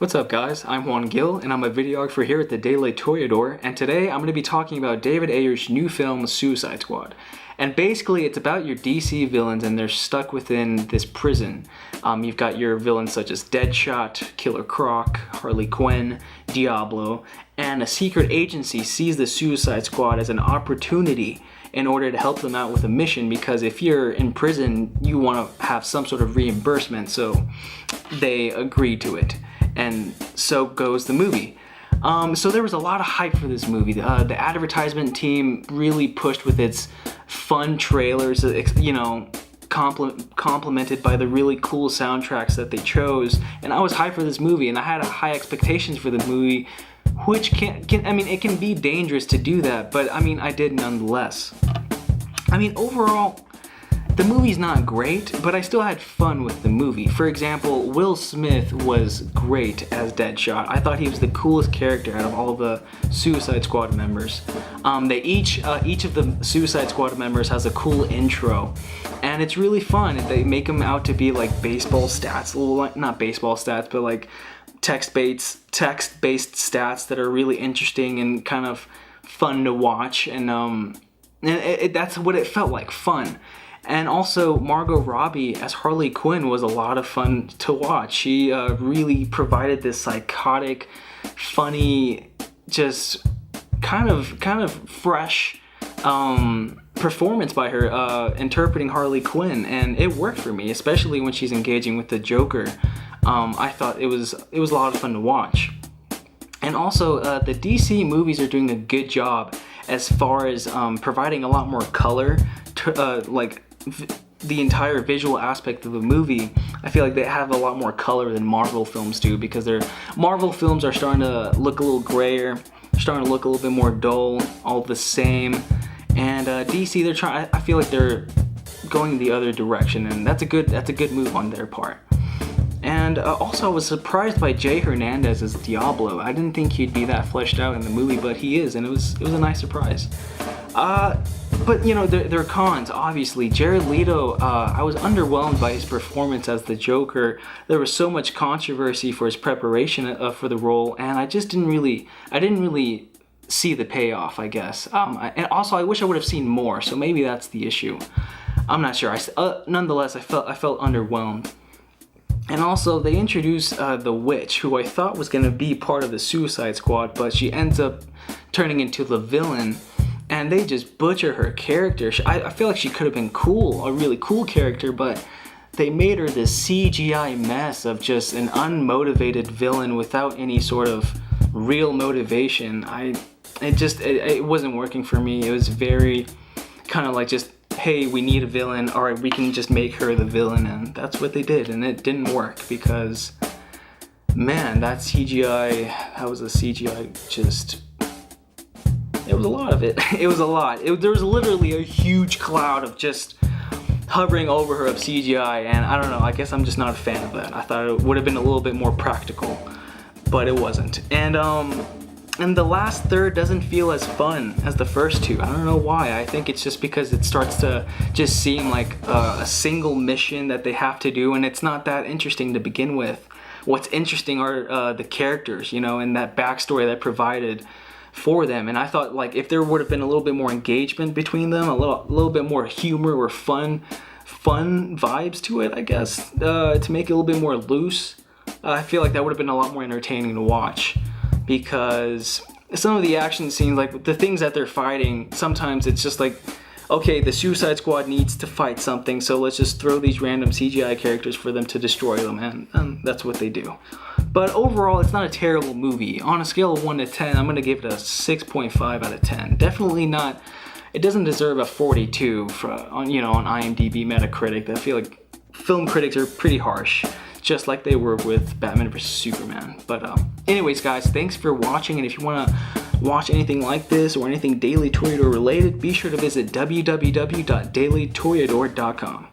What's up guys, I'm Juan and I'm a videographer here at the Daily Toreador, and today I'm going to be talking about David Ayer's new film, Suicide Squad. And basically it's about your DC villains and they're stuck within this prison. You've got your villains such as Deadshot, Killer Croc, Harley Quinn, Diablo, and a secret agency sees the Suicide Squad as an opportunity in order to help them out with a mission, because if you're in prison you want to have some sort of reimbursement, they agree to it. And so goes the movie. So there was a lot of hype for this movie. The advertisement team really pushed with its fun trailers, complemented by the really cool soundtracks that they chose. And I was hyped for this movie, and I had high expectations for the movie, which it can be dangerous to do that, but I did nonetheless. Overall, the movie's not great, but I still had fun with the movie. For example, Will Smith was great as Deadshot. I thought he was the coolest character out of all the Suicide Squad members. Each of the Suicide Squad members has a cool intro, and it's really fun. They make them out to be like baseball stats, well, not baseball stats, but like text-based stats that are really interesting and kind of fun to watch. And that's what it felt like, fun. And also, Margot Robbie as Harley Quinn was a lot of fun to watch. She really provided this psychotic, funny, just kind of fresh performance by her interpreting Harley Quinn, and it worked for me, especially when she's engaging with the Joker. I thought it was a lot of fun to watch. And also, the DC movies are doing a good job as far as providing a lot more color to the entire visual aspect of the movie. I feel like they have a lot more color than Marvel films do, because their Marvel films are starting to look a little grayer, starting to look a little bit more dull, all the same. And DC, I feel like they're going the other direction, and that's a good move on their part. And also, I was surprised by Jay Hernandez as Diablo. I didn't think he'd be that fleshed out in the movie, but he is, and it was a nice surprise. But there are cons, obviously. Jared Leto, I was underwhelmed by his performance as the Joker. There was so much controversy for his preparation for the role, and I didn't really see the payoff, I guess. And also, I wish I would have seen more, so maybe that's the issue. I'm not sure. Nonetheless, I felt underwhelmed. And also, they introduced the Witch, who I thought was going to be part of the Suicide Squad, but she ends up turning into the villain. And they just butcher her character. I feel like she could have been cool, a really cool character, but they made her this CGI mess of just an unmotivated villain without any sort of real motivation. It wasn't working for me. It was very kind of like just, hey, we need a villain, alright, we can just make her the villain, and that's what they did, and it didn't work because, man, that was a CGI just... It was a lot of it. It was a lot. There was literally a huge cloud of just hovering over her of CGI, and I don't know, I guess I'm just not a fan of that. I thought it would have been a little bit more practical, but it wasn't. And the last third doesn't feel as fun as the first two. I don't know why. I think it's just because it starts to just seem like a single mission that they have to do, and it's not that interesting to begin with. What's interesting are the characters, and that backstory that provided for them. And I thought, like, if there would have been a little bit more engagement between them, a little bit more humor or fun vibes to it, I guess, to make it a little bit more loose, I feel like that would have been a lot more entertaining to watch. Because some of the action scenes, like the things that they're fighting, sometimes it's just like, okay, the Suicide Squad needs to fight something, so let's just throw these random CGI characters for them to destroy them, and that's what they do. But overall, it's not a terrible movie. On a scale of 1 to 10, I'm going to give it a 6.5 out of 10. Definitely not, it doesn't deserve a 42 on IMDb Metacritic. I feel like film critics are pretty harsh, just like they were with Batman vs. Superman. But anyways, guys, thanks for watching, and if you want to watch anything like this or anything Daily Toreador related, be sure to visit www.dailytoreador.com.